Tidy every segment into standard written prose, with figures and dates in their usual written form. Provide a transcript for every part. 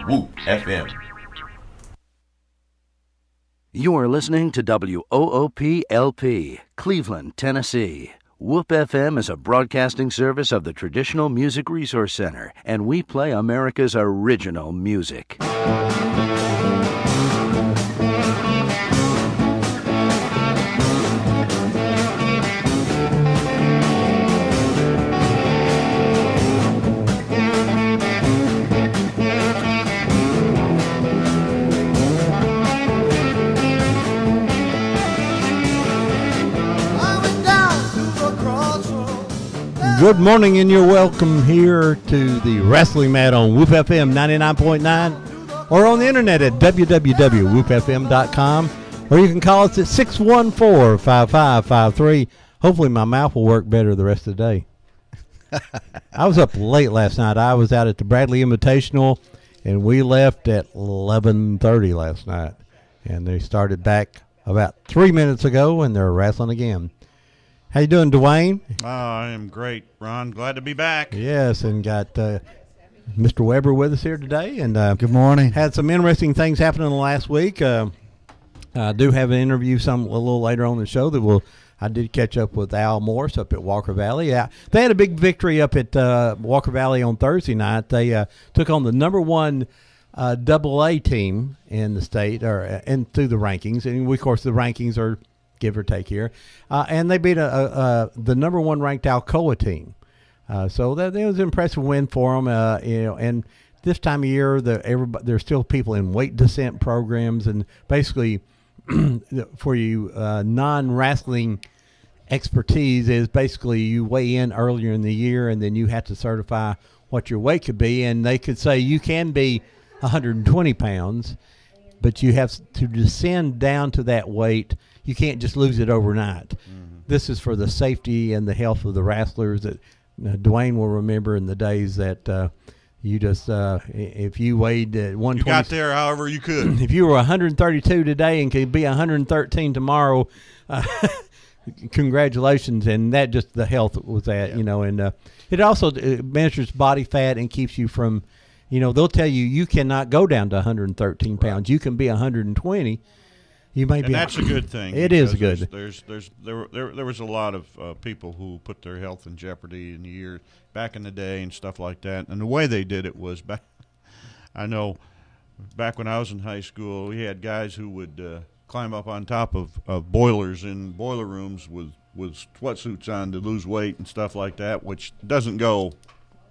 Whoop FM. You are listening to WOOP-LP, Cleveland, Tennessee. Whoop FM is a broadcasting service of the Traditional Music Resource Center, and we play America's original music. Good morning, and you're welcome here to the Wrestling Mat on Whoop FM 99.9 or on the internet at www.whoopfm.com, or you can call us at 614-5553. Hopefully my mouth will work better the rest of the day. I was up late last night. I was out at the Bradley Invitational, and we left at 11:30 last night. And they started back about 3 minutes ago, and they're wrestling again. How you doing, Dwayne? I am great, Ron. Glad to be back. Yes, and got Mr. Weber with us here today. And good morning. Had some interesting things happening last week. I do have an interview a little later on in the show that I did catch up with Al Morse up at Walker Valley. Yeah, they had a big victory up at Walker Valley on Thursday night. They took on the number one AA team in the state, and through the rankings. And of course, the rankings are give or take here, and they beat the number one ranked Alcoa team. So that was an impressive win for them. And this time of year, there's still people in weight descent programs, and basically, for you non-wrestling expertise is basically you weigh in earlier in the year, and then you have to certify what your weight could be, and they could say you can be 120 pounds, but you have to descend down to that weight. You can't just lose it overnight. Mm-hmm. This is for the safety and the health of the wrestlers. That Dwayne will remember in the days that you just if you weighed 120, you got there however you could. If you were 132 today and could be 113 tomorrow, congratulations. And that just the health was that, and it also measures body fat and keeps you from, they'll tell you cannot go down to 113 pounds. Right. You can be 120. You may and that's a good thing. It is good. There was a lot of people who put their health in jeopardy in the year back in the day and stuff like that. And the way they did it was I know back when I was in high school, we had guys who would climb up on top of boilers in boiler rooms with sweatsuits on to lose weight and stuff like that, which doesn't go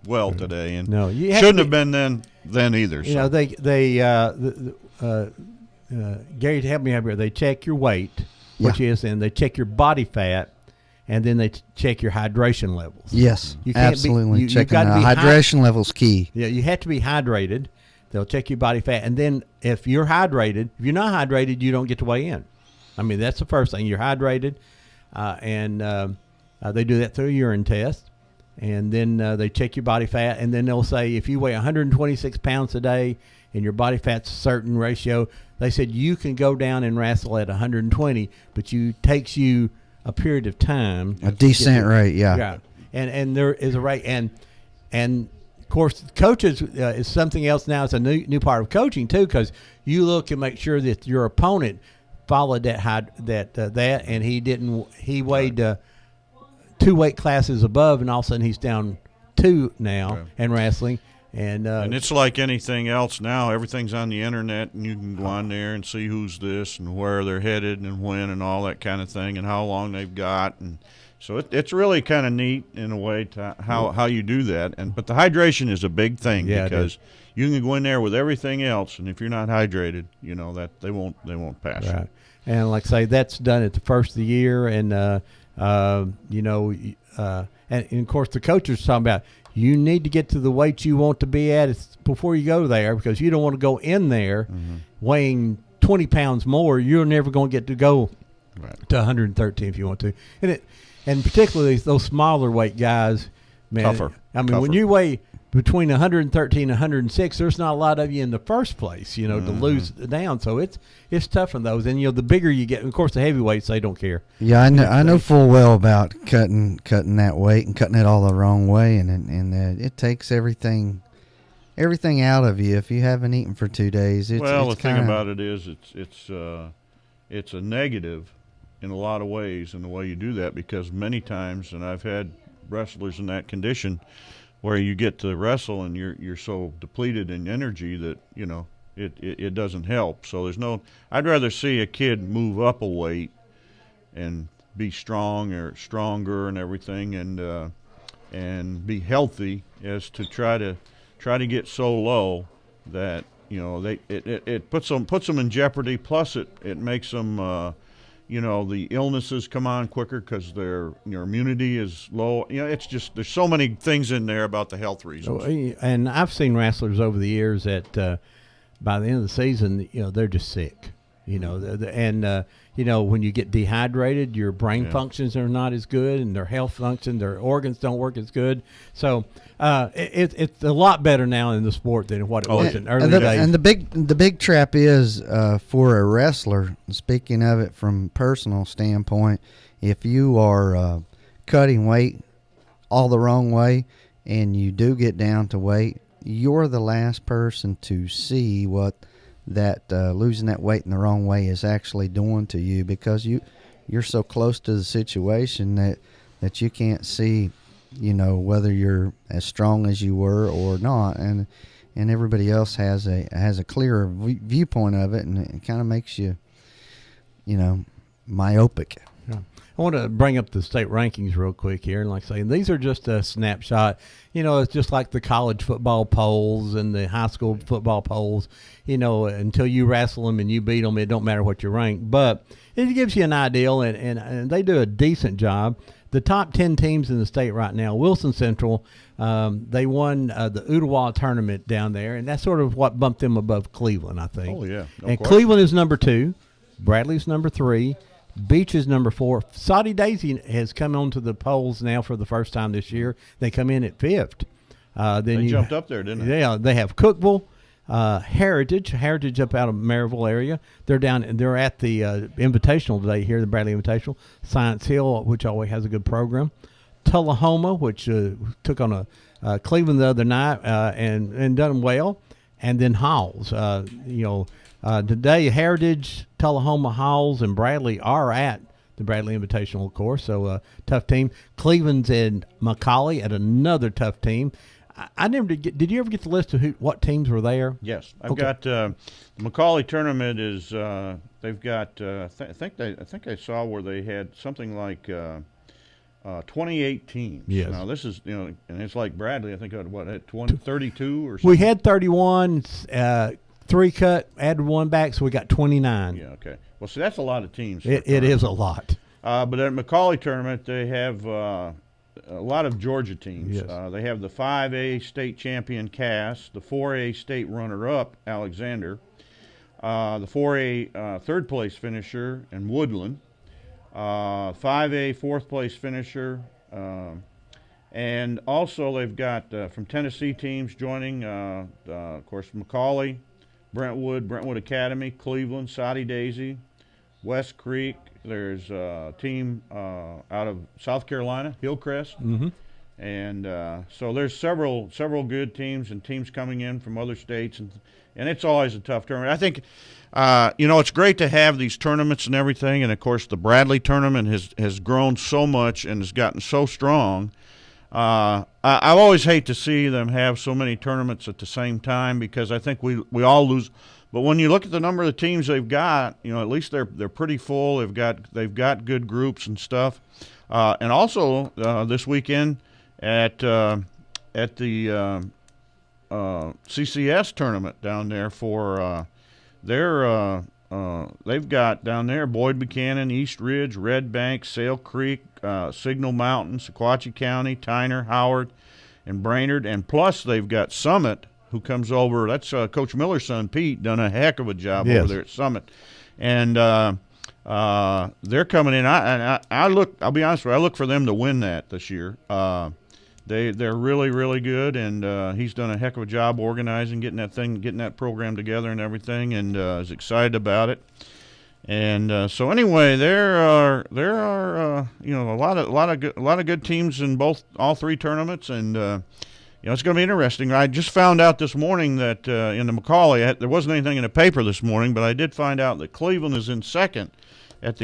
well today. And no, you shouldn't have been then either. You know, Gary, help me out here. They check your weight, which is, and they check your body fat, and then they check your hydration levels. Yes, you can't absolutely. Checking hydration levels key. Yeah, you have to be hydrated. They'll check your body fat, and then if you're hydrated, if you're not hydrated, you don't get to weigh in. I mean, that's the first thing. You're hydrated, and they do that through a urine test, and then they check your body fat, and then they'll say if you weigh 126 pounds a day and your body fat's a certain ratio, they said you can go down and wrestle at 120, but takes you a period of time. A decent rate, yeah. Yeah, and there is a rate, and of course, coaches is something else now. It's a new part of coaching too, because you look and make sure that your opponent followed that, and he didn't. He weighed 2 weight classes above, and all of a sudden he's down 2 now and wrestling. And it's like anything else now. Everything's on the internet, and you can go on there and see who's this and where they're headed and when and all that kind of thing and how long they've got. And so it's really kind of neat in a way to how you do that. But the hydration is a big thing because you can go in there with everything else, and if you're not hydrated, that they won't pass. Right. And like I say, that's done at the first of the year, and and of course the coaches are talking about. You need to get to the weight you want to be at before you go there, because you don't want to go in there weighing 20 pounds more. You're never going to get to go to 113 if you want to. And particularly those smaller weight guys, man. Tougher. I mean, when you weigh between 113 and 106, there's not a lot of you in the first place, to lose down. So it's tough on those. And, the bigger you get, of course, the heavyweights, they don't care. Yeah, I know full well about cutting that weight and cutting it all the wrong way. And it takes everything everything out of you if you haven't eaten for 2 days. The thing about it is it's a negative in a lot of ways in the way you do that, because many times, and I've had wrestlers in that condition, where you get to wrestle and you're so depleted in energy that it doesn't help. So I'd rather see a kid move up a weight and be strong or stronger and everything, and be healthy, as to try to get so low that it puts them in jeopardy. Plus it makes them the illnesses come on quicker because their immunity is low. It's just, there's so many things in there about the health reasons. And I've seen wrestlers over the years that by the end of the season, they're just sick. When you get dehydrated, your brain functions are not as good, and their health function, their organs don't work as good. So it's a lot better now in the sport than what it was in early days. And the big trap is for a wrestler. Speaking of it from personal standpoint, if you are cutting weight all the wrong way, and you do get down to weight, you're the last person to see what that losing that weight in the wrong way is actually doing to you, because you're so close to the situation that you can't see whether you're as strong as you were or not, and everybody else has a clearer viewpoint of it, and it kind of makes you myopic. Yeah. I want to bring up the state rankings real quick here, and like I say, these are just a snapshot. It's just like the college football polls and the high school football polls. Until you wrestle them and you beat them, it don't matter what you rank. But it gives you an idea, and they do a decent job. The top 10 teams in the state right now, Wilson Central, they won the Ottawa tournament down there, and that's sort of what bumped them above Cleveland, I think. Oh, yeah. And Cleveland is number 2. Bradley's number 3. Beach is number 4. Saudi Daisy has come onto the polls now for the first time this year. They come in at 5th. They jumped up there, didn't they? Yeah, they have Cookeville, Heritage up out of Maryville area. They're at the Invitational today here, the Bradley Invitational. Science Hill, which always has a good program. Tullahoma, which took on a Cleveland the other night and done well. And then Halls, today Heritage, Tullahoma, Halls, and Bradley are at the Bradley Invitational, of course. So tough team. Cleveland's and McCallie at another tough team. I never did. Did you ever get the list of what teams were there? Yes, I've got the McCallie tournament is. They've got. I think I saw where they had something like 28 teams. Yes. Now this is and it's like Bradley. I think had 32 or something. We had 31. 3 cut, added 1 back, so we got 29. Yeah. Okay. Well, see, that's a lot of teams. It is a lot. But at McCallie tournament, they have a lot of Georgia teams. Yes. They have the 5A state champion Cass, the 4A state runner-up Alexander, the 4A third place finisher and Woodland, 5A fourth place finisher, and also they've got from Tennessee teams joining, of course, McCallie, Brentwood Academy, Cleveland, Saudi Daisy, West Creek. There's a team out of South Carolina, Hillcrest. Mm-hmm. And so there's several good teams and teams coming in from other states, and it's always a tough tournament. I think, it's great to have these tournaments and everything, and of course the Bradley tournament has grown so much and has gotten so strong. I always hate to see them have so many tournaments at the same time, because I think we all lose. But when you look at the number of the teams they've got, at least they're pretty full. They've got good groups and stuff. And also this weekend at the CCS tournament down there for they've got down there Boyd Buchanan, East Ridge, Red Bank, Sale Creek, Signal Mountain, Sequatchie County, Tyner, Howard, and Brainerd, and plus they've got Summit, who comes over. That's Coach Miller's son, Pete, done a heck of a job over there at Summit, and they're coming in. I'll be honest with you, I look for them to win that this year. They're really, really good, and he's done a heck of a job organizing, getting that program together and everything, and is excited about it. And so anyway, there are a lot of good teams in all three tournaments, and it's going to be interesting. I just found out this morning that in the McCallie, there wasn't anything in the paper this morning, but I did find out that Cleveland is in second at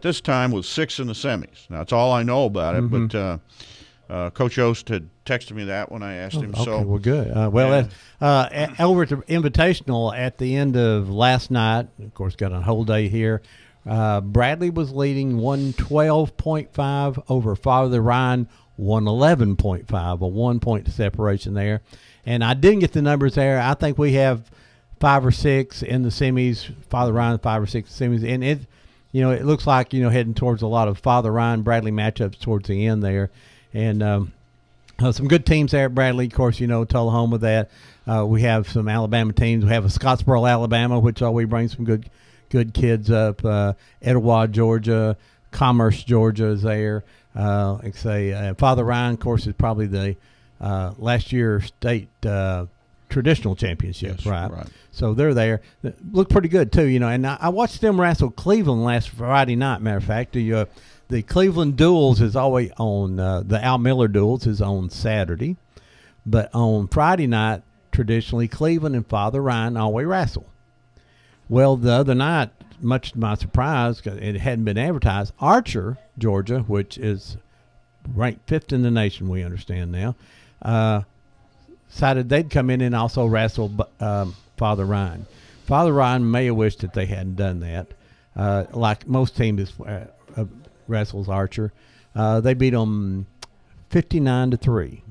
this time with 6 in the semis. Now, that's all I know about it, but Coach Yost had texted me that when I asked him. Okay, So, well, good. Over at the Invitational at the end of last night, of course, got a whole day here. Bradley was leading 112.5 over Father Ryan 111.5, a 1 point separation there. And I didn't get the numbers there. I think we have 5 or 6 in the semis, Father Ryan 5 or 6 semis. And it looks like, heading towards a lot of Father Ryan Bradley matchups towards the end there. And some good teams there at Bradley. Of course, Tullahoma that. We have some Alabama teams. We have a Scottsboro, Alabama, which always brings some good kids up. Etowah, Georgia, Commerce, Georgia is there. Like I say, Father Ryan, of course, is probably the last year state traditional championship, Yes, right? right. So they're there. Look pretty good too, And I watched them wrestle Cleveland last Friday night. Matter of fact, the Cleveland duels is always on. The Al Miller duels is on Saturday, but on Friday night, traditionally Cleveland and Father Ryan always wrestle. Well, the other night, much to my surprise, 'cause it hadn't been advertised, Archer, Georgia, which is ranked 5th in the nation, we understand now, decided they'd come in and also wrestle Father Ryan. Father Ryan may have wished that they hadn't done that. Like most teams wrestles Archer. They beat them 59-3.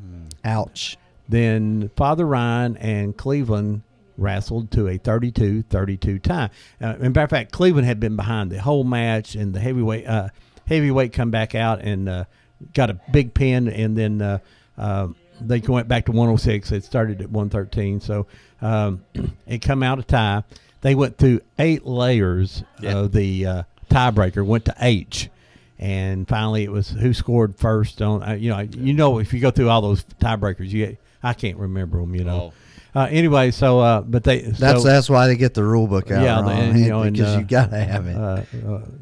Ouch. Then Father Ryan and Cleveland wrestled to a 32-32 tie. Matter of fact, Cleveland had been behind the whole match, and the heavyweight come back out and got a big pin, and then they went back to 106. It started at 113, so it come out a tie. They went through 8 layers of the tiebreaker, went to H. And finally, it was who scored first on. If you go through all those tiebreakers, I can't remember them. Anyway, so but that's why they get the rule book out. Yeah, wrong, because you gotta have it.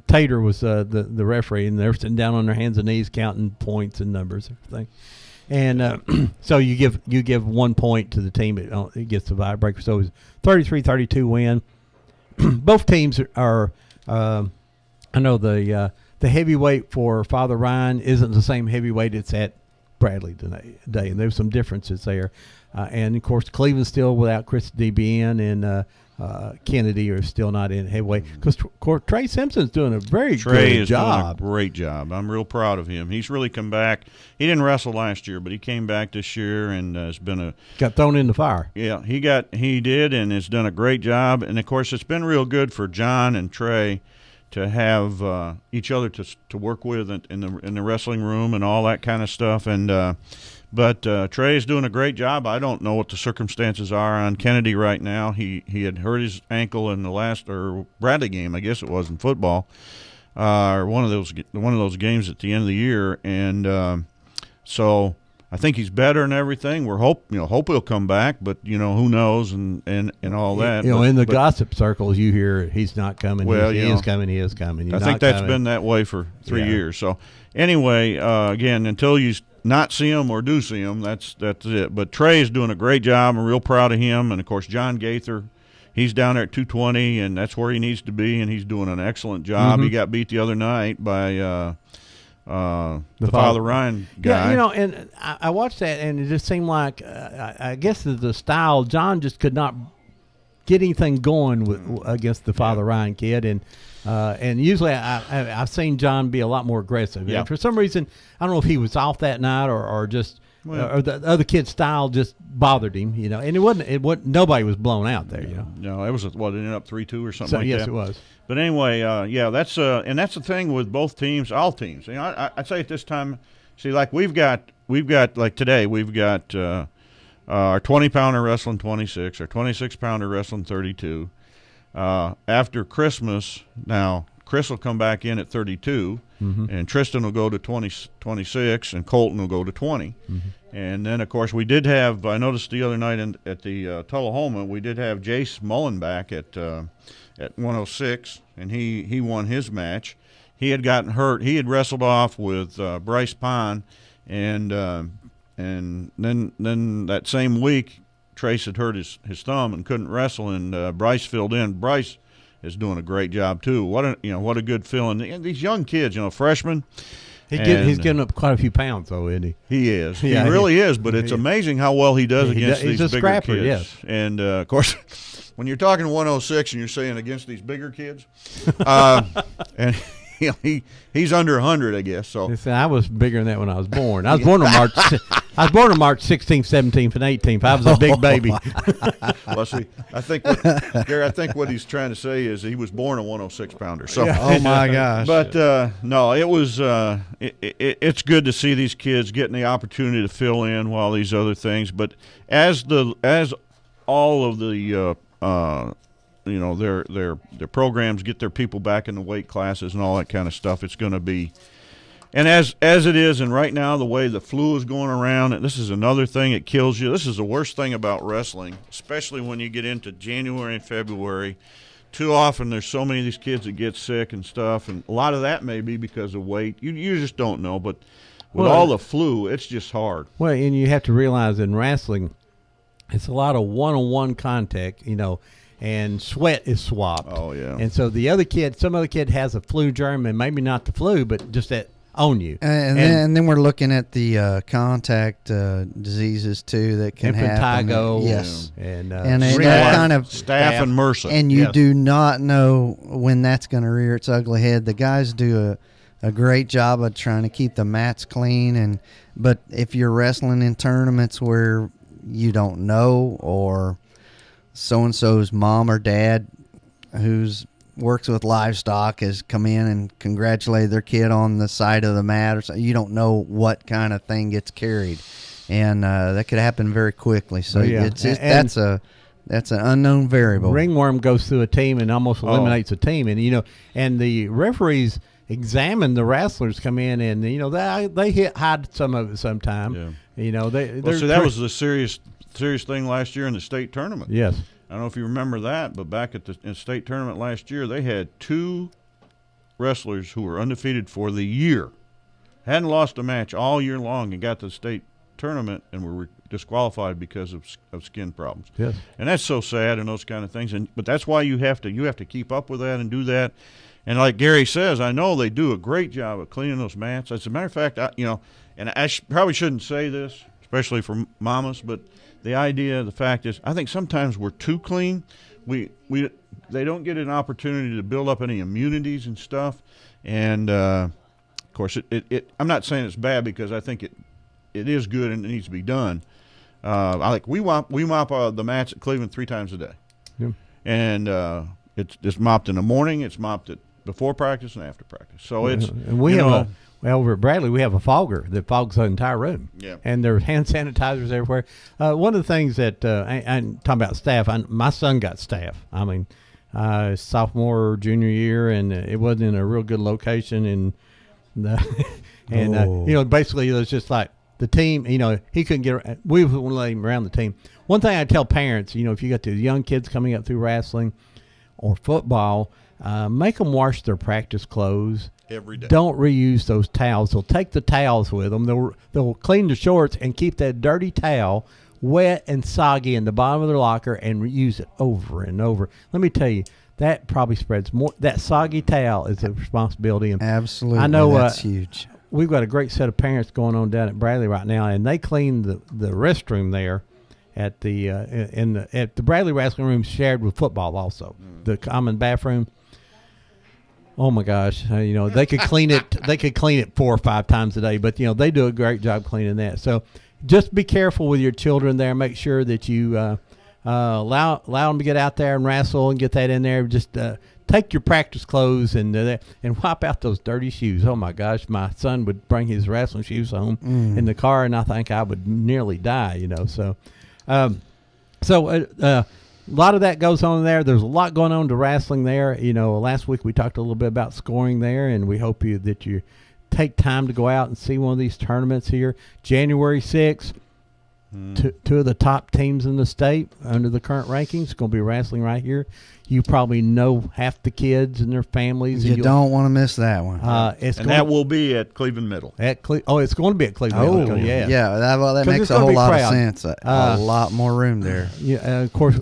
Tater was the referee, and they're sitting down on their hands and knees counting points and numbers and everything. And so you give 1 point to the team. It gets the tiebreaker. So it was 33-32 win. Both teams are. I know the heavyweight for Father Ryan isn't the same heavyweight it's at Bradley today, and there's some differences there. And, of course, Cleveland's still without Chris DeBian, and Kennedy are still not in heavyweight. Because Trey Simpson's doing a very good job. Doing a great job. I'm real proud of him. He's really come back. He didn't wrestle last year, but he came back this year and has been got thrown in the fire. Yeah, he did, and has done a great job. And, of course, it's been real good for John and Trey to have each other to work with in the wrestling room and all that kind of stuff. And but Trey is doing a great job. I don't know what the circumstances are on Kennedy right now. He had hurt his ankle in the last Bradley game, I guess it was, in football, or one of those games at the end of the year. And so I think he's better and everything. We're hope he'll come back, but who knows and all that. In the gossip circles, you hear he's not coming. Well, he is coming. He is coming. I think that's been that way for 3 years. So anyway, again, until you not see him or do see him, that's it. But Trey is doing a great job. I'm real proud of him. And of course, John Gaither, he's down there at 220, and that's where he needs to be. And he's doing an excellent job. He got beat the other night by the Father Ryan guy. Yeah, and I watched that, and it just seemed like I guess the style, John just could not get anything going against the Father Ryan kid, and usually I've seen John be a lot more aggressive. Yeah. And for some reason, I don't know if he was off that night or just or the other kid's style just bothered him, And it wasn't nobody was blown out there, No, it was it ended up 3-2 or something So like yes, that. it was. But anyway, that's the thing with both teams, all teams. I'd say at this time, like we've got like today, we've got our 20-pounder wrestling 26, our 26-pounder wrestling 32. After Christmas, now Chris will come back in at 32, and Tristan will go to 26, and Colton will go to 20. And then, of course, we did have, I noticed the other night at the Tullahoma, we did have Jace Mullen back at 106, and he won his match. He had gotten hurt. He had wrestled off with Bryce Pond, and and then that same week, Trace had hurt his thumb and couldn't wrestle, and Bryce filled in. Bryce is doing a great job too. What a good feeling. And these young kids, freshmen. He's getting up quite a few pounds, though, isn't he? He is. Yeah, he really is. But it's amazing how well he does against he's these a bigger scrapper, kids. yes. And of course, when you're talking 106 and you're saying against these bigger kids, and he's under 100, I guess. So Listen, I was bigger than that when I was born. I was born on March. I was born on March 16th, 17th, and 18th. I was a big baby. well, see, Gary, I think what he's trying to say is he was born a 106 pounder. So, Oh my gosh! but no, it was. It's good to see these kids getting the opportunity to fill in while these other things. But as all of the their programs get their people back in the weight classes and all that kind of stuff, it's going to be. And as it is, and right now the way the flu is going around, and this is another thing that kills you. This is the worst thing about wrestling, especially when you get into January and February. Too often there's so many of these kids that get sick and stuff, and a lot of that may be because of weight. You just don't know, but with all the flu, it's just hard. Well, and you have to realize in wrestling, it's a lot of one-on-one contact, and sweat is swapped. Oh, yeah. And so some other kid has a flu germ, and maybe not the flu, but just that on you. And then we're looking at the contact diseases too that can happen. Impetigo, yes, and that kind of staph and MRSA. And you do not know when that's going to rear its ugly head. The guys do a great job of trying to keep the mats clean, but if you're wrestling in tournaments where you don't know, or so and so's mom or dad who's works with livestock has come in and congratulated their kid on the side of the mat, or so, you don't know what kind of thing gets carried, and that could happen very quickly. So that's an unknown variable. Ringworm goes through a team and almost eliminates a team, and the referees examine the wrestlers, come in, and they hide some of it sometime. Yeah. So that was the serious thing last year in the state tournament. Yes. I don't know if you remember that, but back at the state tournament last year, they had 2 wrestlers who were undefeated for the year, hadn't lost a match all year long, and got to the state tournament and were disqualified because of skin problems. Yes. And that's so sad, and those kind of things. But that's why you have to keep up with that and do that. And like Gary says, I know they do a great job of cleaning those mats. As a matter of fact, and I probably shouldn't say this, especially for mamas, but the fact is, I think sometimes we're too clean. They don't get an opportunity to build up any immunities and stuff. And of course, I'm not saying it's bad, because I think it is good and it needs to be done. We mop the mats at Cleveland 3 times a day. Yeah. And it's mopped in the morning. It's mopped before practice and after practice. So it's and we have over at Bradley, we have a fogger that fogs the entire room. Yeah. And there's hand sanitizers everywhere. One of the things that I'm talking about staph, my son got staph. I mean, sophomore, junior year, and it wasn't in a real good location. And basically it was just like the team, he couldn't get, we wouldn't let him around the team. One thing I tell parents, if you got the young kids coming up through wrestling or football, make them wash their practice clothes every day. Don't reuse those towels. They'll take the towels with them. They'll clean the shorts and keep that dirty towel wet and soggy in the bottom of their locker and reuse it over and over. Let me tell you, that probably spreads more. That soggy towel is a responsibility. And absolutely, I know that's huge. We've got a great set of parents going on down at Bradley right now, and they clean the restroom there at the Bradley wrestling room, shared with football also, the common bathroom. Oh my gosh, they could clean it. They could clean it 4 or 5 times a day, but they do a great job cleaning that. So just be careful with your children there. Make sure that you allow them to get out there and wrestle and get that in there. Just take your practice clothes and wipe out those dirty shoes. Oh my gosh, my son would bring his wrestling shoes home in the car, and I think I would nearly die. So. A lot of that goes on there. There's a lot going on to wrestling there. Last week we talked a little bit about scoring there, and we hope that you take time to go out and see one of these tournaments here. January 6th, two of the top teams in the state under the current rankings. Going to be wrestling right here. You probably know half the kids and their families. You don't want to miss that one. That will be at Cleveland Middle. It's going to be at Cleveland Middle. Yeah. That makes a whole lot of sense. A lot more room there. Yeah, of course.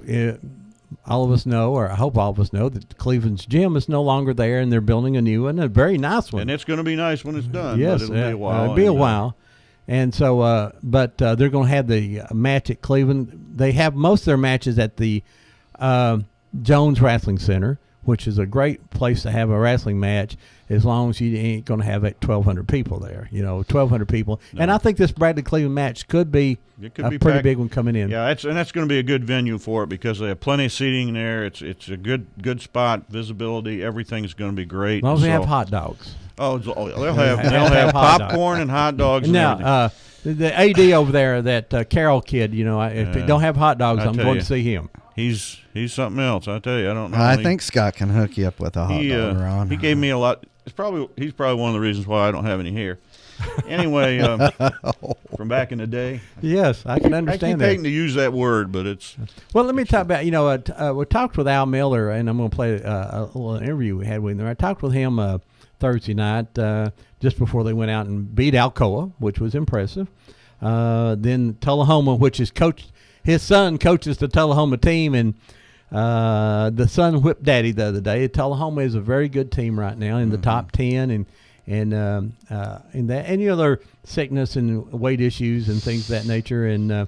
All of us know, or I hope all of us know, that Cleveland's gym is no longer there, and they're building a new one, a very nice one. And it's going to be nice when it's done. Yes, but it'll be a while. It'll be a while. And so, but they're going to have the match at Cleveland. They have most of their matches at the Jones Wrestling Center, which is a great place to have a wrestling match, as long as you ain't going to have 1,200 people there. 1,200 people. No. And I think this Bradley Cleveland match could be a pretty big one coming in. Yeah, that's going to be a good venue for it because they have plenty of seating there. It's a good spot, visibility. Everything's going to be great. As long as they have hot dogs. Oh, they'll have popcorn and hot dogs. Now, the AD over there, that Carroll kid, if they don't have hot dogs, I'm going to see him. He's something else. I tell you, I don't know. I think Scott can hook you up with a hot dog, Ron. He gave me a lot. He's probably one of the reasons why I don't have any hair. Anyway, from back in the day. Yes, I can understand that. I keep hating to use that word, but it's. Well, let me talk about. We talked with Al Miller, and I'm going to play a little interview we had with him. I talked with him Thursday night, just before they went out and beat Alcoa, which was impressive. Then Tullahoma, which is his son coaches the Tullahoma team, and the son whipped Daddy the other day. Tullahoma is a very good team right now in the top 10, and their sickness and weight issues and things of that nature. And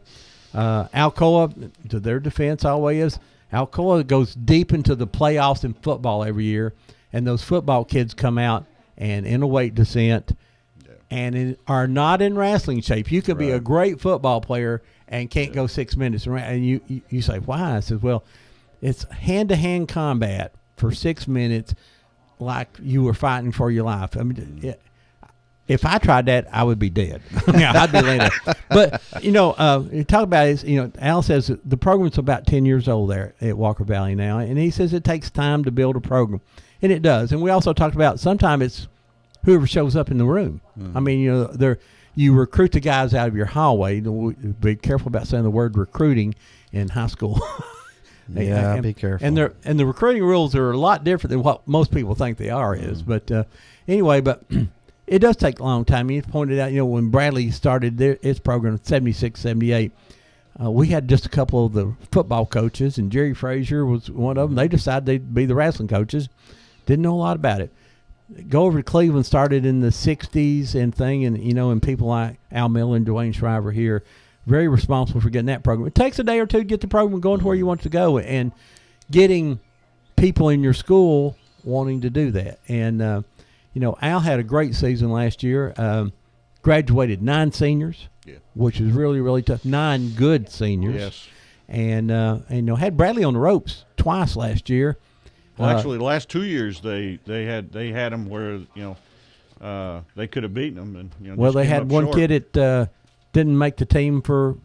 Alcoa, to their defense, always Alcoa goes deep into the playoffs in football every year, and those football kids come out and in a weight descent, and are not in wrestling shape. You could be a great football player and can't go 6 minutes. And you say, why? I said, well, it's hand-to-hand combat for 6 minutes like you were fighting for your life. I mean, if I tried that, I would be dead. I'd be laying there. But, you talk about it, Al says the program's about 10 years old there at Walker Valley now, and he says it takes time to build a program. And it does. And we also talked about sometimes it's whoever shows up in the room. I mean, you recruit the guys out of your hallway. Be careful about saying the word recruiting in high school. Yeah, be careful. And the recruiting rules are a lot different than what most people think they are. But anyway, it does take a long time. You pointed out, when Bradley started its program in 76, 78, we had just a couple of the football coaches, and Jerry Frazier was one of them. They decided they'd be the wrestling coaches. Didn't know a lot about it. Go over to Cleveland, started in the 60s and and people like Al Miller and Dwayne Shriver here, very responsible for getting that program. It takes a day or two to get the program going to where you want it to go, and getting people in your school wanting to do that. And, Al had a great season last year, graduated 9 seniors, which was really, really tough. 9 good seniors. Yes. And had Bradley on the ropes twice last year. Well, actually, the last 2 years they had them where they could have beaten them, and well, they had one kid that didn't make the team for.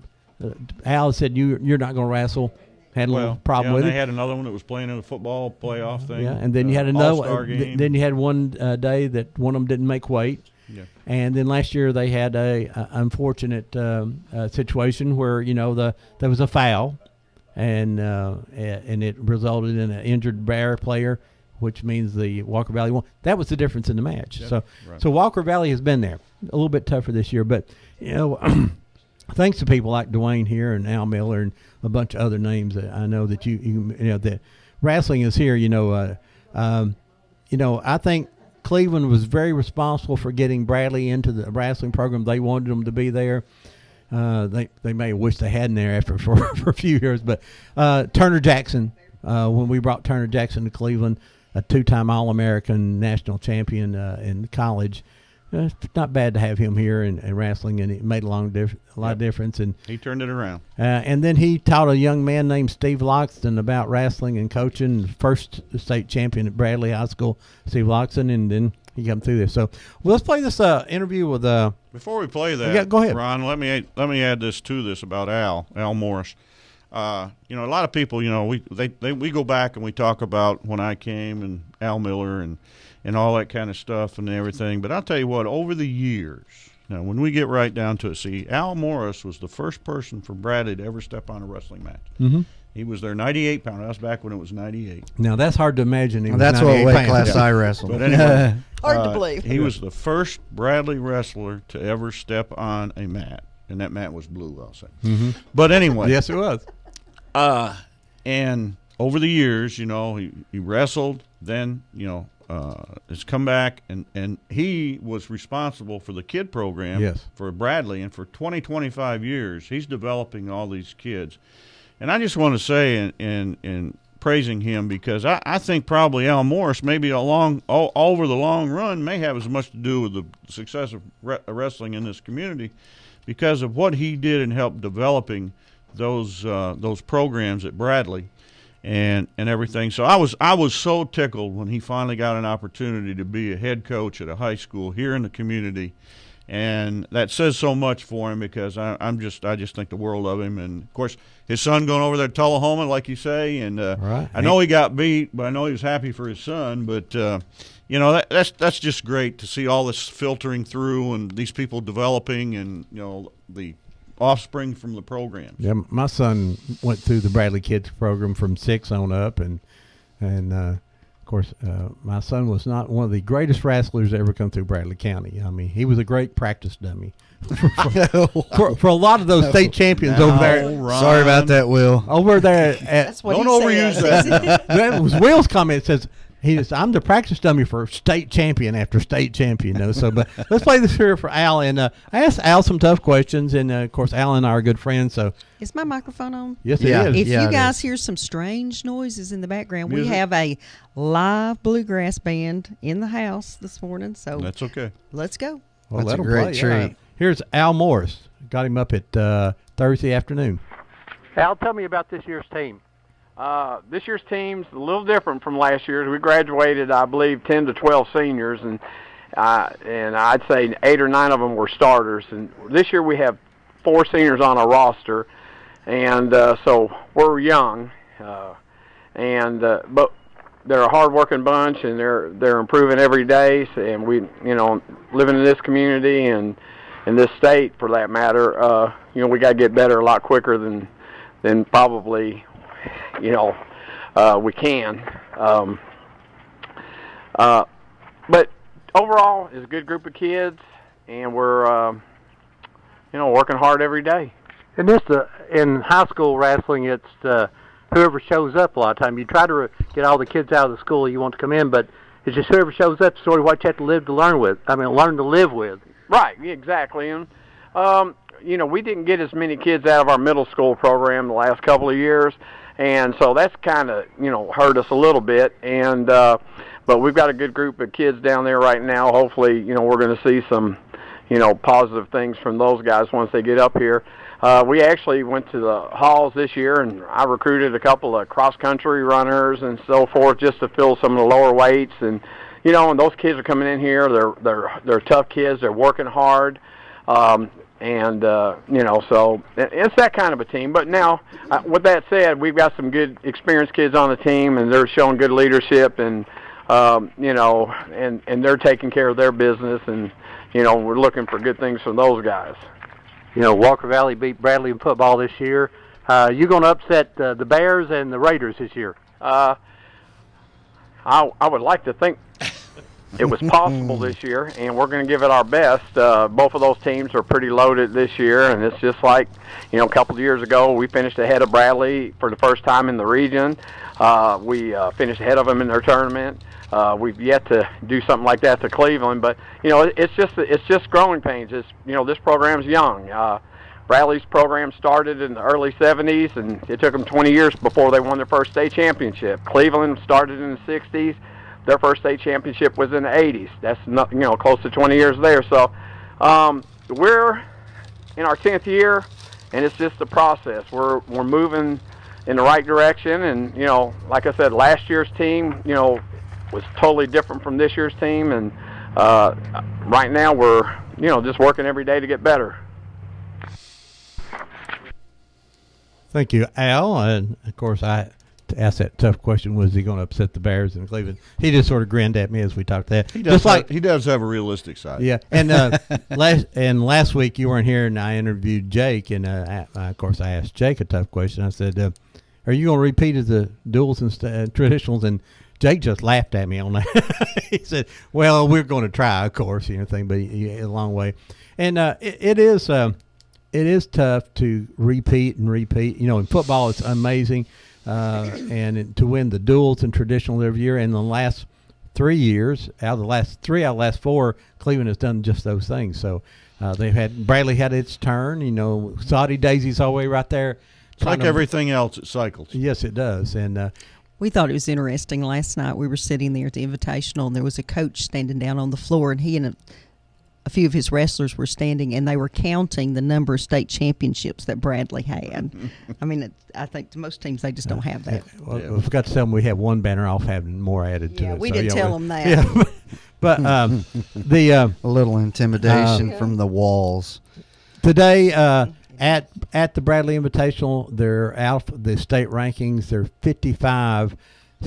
Al said you're not going to wrestle. Had a little problem with it. They had another one that was playing in a football playoff thing. Yeah, and then you had another All-Star game. Then you had one day that one of them didn't make weight. Yeah. And then last year they had a unfortunate situation where there was a foul. And it resulted in an injured Bear player, which means the Walker Valley won. That was the difference in the match. Yep, So Walker Valley has been there. A little bit tougher this year, but thanks to people like Dwayne here and Al Miller and a bunch of other names that I know that that wrestling is here. I think Cleveland was very responsible for getting Bradley into the wrestling program. They wanted him to be there. They may wish they hadn't there after for a few years, but Turner Jackson, when we brought Turner Jackson to Cleveland, a 2-time All-American national champion in college, it's not bad to have him here and wrestling, and it made a lot of difference. And he turned it around. And then he taught a young man named Steve Loxton about wrestling and coaching, first state champion at Bradley High School, Steve Loxton, and then he come through this. So let's play this interview with. Before we play that, go ahead, Ron. Let me add this to this about Al Morris. A lot of people, we go back and we talk about when I came and Al Miller and all that kind of stuff and everything. But I'll tell you what, over the years, Now, when we get right down to it, see, Al Morris was the first person for Bradley to ever step on a wrestling match. Mm-hmm. He was their 98 pounder. That was back when it was 98. Now that's hard to imagine. He was That's what 98 weight pounds. class I wrestled. But anyway, Hard to believe. he was the first Bradley wrestler to ever step on a mat, and that mat was blue, I'll say. Mm-hmm. But anyway, Yes, it was. and over the years, he wrestled. Then has come back, and he was responsible for the kid program Yes. for Bradley, and for 25 years, he's developing all these kids. And I just want to say, in praising him, because I think probably Al Morris, maybe over the long run, may have as much to do with the success of wrestling in this community, because of what he did in help developing those programs at Bradley and everything. So I was so tickled when he finally got an opportunity to be a head coach at a high school here in the community. And that says so much for him, because I just think the world of him. And of course, his son going over there to Tullahoma, like you say, and Right. I know he got beat, but I know he was happy for his son. But that's just great to see all this filtering through and these people developing, and the offspring from the programs. Yeah, my son went through the Bradley Kids program from 6 on up, and of course, my son was not one of the greatest wrestlers to ever come through Bradley County. I mean, he was a great practice dummy for a lot of those state champions over there. Sorry about that, Will. Over there at That's what Don't he overuse says. that. that was Will's comment. It says I'm the practice dummy for state champion after state champion. So, but let's play this here for Al, and I asked Al some tough questions, and of course, Al and I are good friends. So, Is my microphone on? yes, Yeah. it is. If Yeah, you it guys is. hear some strange noises in the background, we Music? have a live bluegrass band in the house this morning. So That's okay. let's go. Well, That's a let 'em great play, treat. Here's Al Morris. Got him up at Thursday afternoon. Al, tell me about this year's team. This year's team's a little different from last year's. We graduated, I believe, 10 to 12 seniors, and I'd say 8 or 9 of them were starters. And this year we have 4 seniors on our roster, and so we're young, but they're a hard-working bunch, and they're improving every day. And we, living in this community and in this state, for that matter, we got to get better a lot quicker than probably. We can. But overall, it's a good group of kids, and we're, working hard every day. And in high school wrestling, it's whoever shows up a lot of time. You try to get all the kids out of the school you want to come in, but it's just whoever shows up, sort of what you have to learn to live with. Right, exactly. And, we didn't get as many kids out of our middle school program the last couple of years, and so that's kind of, hurt us a little bit. And but we've got a good group of kids down there right now. Hopefully, we're going to see some, positive things from those guys once they get up here. We actually went to the halls this year, and I recruited a couple of cross-country runners and so forth just to fill some of the lower weights. And, and those kids are coming in here. They're tough kids. They're working hard. So it's that kind of a team. But now, with that said, we've got some good experienced kids on the team, and they're showing good leadership, and and they're taking care of their business, and we're looking for good things from those guys. Walker Valley beat Bradley in football this year. You're going to upset the Bears and the Raiders this year. I would like to think it was possible this year, and we're going to give it our best. Both of those teams are pretty loaded this year, and it's just like, a couple of years ago, we finished ahead of Bradley for the first time in the region. We finished ahead of them in their tournament. We've yet to do something like that to Cleveland, but it's just growing pains. This program's young. Bradley's program started in the early 70s, and it took them 20 years before they won their first state championship. Cleveland started in the 60s. Their first state championship was in the 80s. That's not, close to 20 years there. So we're in our 10th year, and it's just a process. We're moving in the right direction, and like I said, last year's team, was totally different from this year's team, and right now we're just working every day to get better. Thank you, Al. And of course, asked that tough question, was he going to upset the Bears in Cleveland? He just sort of grinned at me as we talked that. He does have a realistic side. Yeah, and last week you weren't here, and I interviewed Jake, and of course I asked Jake a tough question. I said, "Are you going to repeat as the duals and traditionals?" And Jake just laughed at me on that. He said, "Well, we're going to try, of course, but a long way." And it is tough to repeat and repeat. In football, it's amazing, and to win the duals and traditional every year. In the last 3 years, out of the last 4, Cleveland has done just those things. So Bradley had its turn. Saudi Daisy's all the way right there. It's like everything else, it cycles. Yes, it does, and. We thought it was interesting. Last night we were sitting there at the Invitational, and there was a coach standing down on the floor, and he and a few of his wrestlers were standing, and they were counting the number of state championships that Bradley had. I mean, I think most teams, they just don't have that. Well, we forgot to tell them we have one banner off having more added to it. We didn't tell them that. Yeah, but a little intimidation from the walls. Today, at the Bradley Invitational, they're out the state rankings. There are 55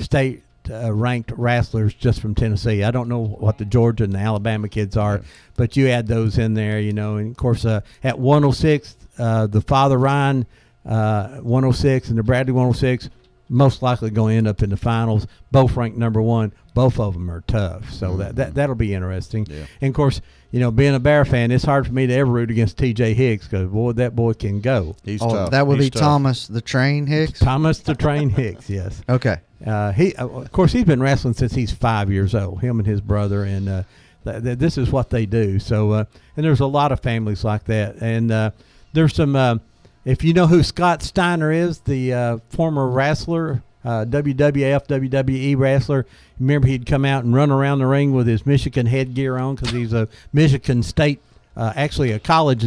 state ranked wrestlers just from Tennessee. I don't know what the Georgia and the Alabama kids are, but you add those in there, and of course at 106, the Father Ryan 106 and the Bradley 106 most likely going to end up in the finals, both ranked number 1. Both of them are tough, so that'll be interesting. Yeah. And of course, being a Bear fan, it's hard for me to ever root against T.J. Hicks because that boy can go. He's tough. That would He's be tough. Thomas the Train Hicks. Thomas the Train Hicks, yes. Okay. Of course, he's been wrestling since he's 5 years old. Him and his brother, and this is what they do. So, and there's a lot of families like that, and there's some. If you know who Scott Steiner is, the former wrestler, WWF, WWE wrestler, remember he'd come out and run around the ring with his Michigan headgear on because he's a Michigan State, actually a college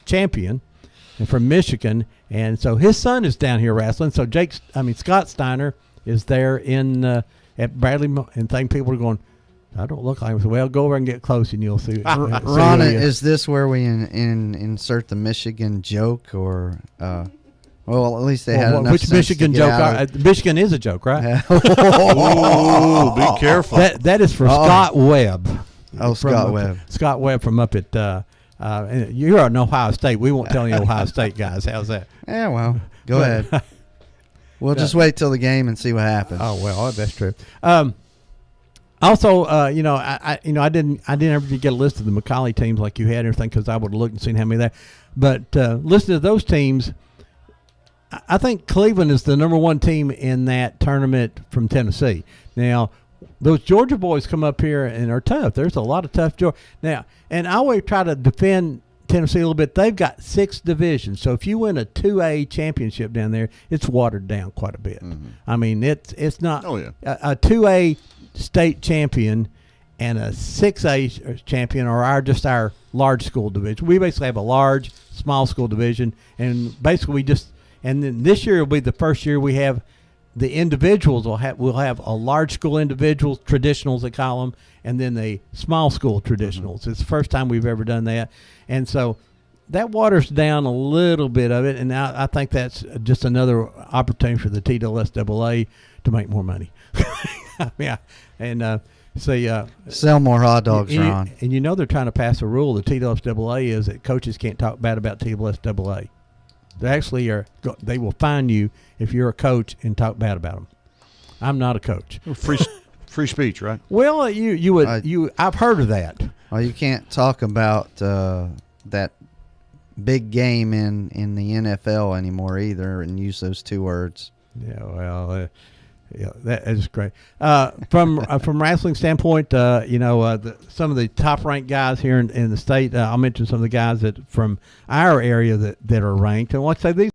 champion from Michigan. And so his son is down here wrestling. So Scott Steiner is there at Bradley, and people are going, I don't look like him. So, well, go over and get close, and you'll see. Ronna, is this where we insert the Michigan joke, or? Well, at least they had enough which sense Michigan to get joke? out of Michigan is a joke, right? Oh, be careful. That is for Scott Webb. Oh, Scott Webb. Scott Webb from up at. You're at Ohio State. We won't tell any Ohio State guys. How's that? Yeah, well, go ahead. We'll just wait till the game and see what happens. Oh well, that's true. Also, I didn't ever get a list of the McCallie teams like you had and everything because I would have looked and seen how many there. But listen to those teams. I think Cleveland is the number 1 team in that tournament from Tennessee. Now, those Georgia boys come up here and are tough. There's a lot of tough Georgia. Now, and I always try to defend Tennessee a little bit. They've got 6 divisions. So if you win a 2A championship down there, it's watered down quite a bit. Mm-hmm. I mean, it's not a 2A state champion and a 6A champion are our large school division. We basically have a large, small school division, and basically and then this year will be the first year we have the individuals we'll have a large school individuals, traditionals they call them, and then the small school traditionals. Mm-hmm. It's the first time we've ever done that, and so that waters down a little bit of it, and I think that's just another opportunity for the TSSAA to make more money. Yeah, and sell more hot dogs, Ron. And they're trying to pass a rule. The TSSAA is that coaches can't talk bad about TSSAA. They actually they will fine you if you're a coach and talk bad about them. I'm not a coach. Free speech, right? Well, I've heard of that. Well, you can't talk about that big game in the NFL anymore either, and use those 2 words. Yeah, well, that is great. From wrestling standpoint, some of the top ranked guys here in the state. I'll mention some of the guys that from our area that are ranked. And let's say these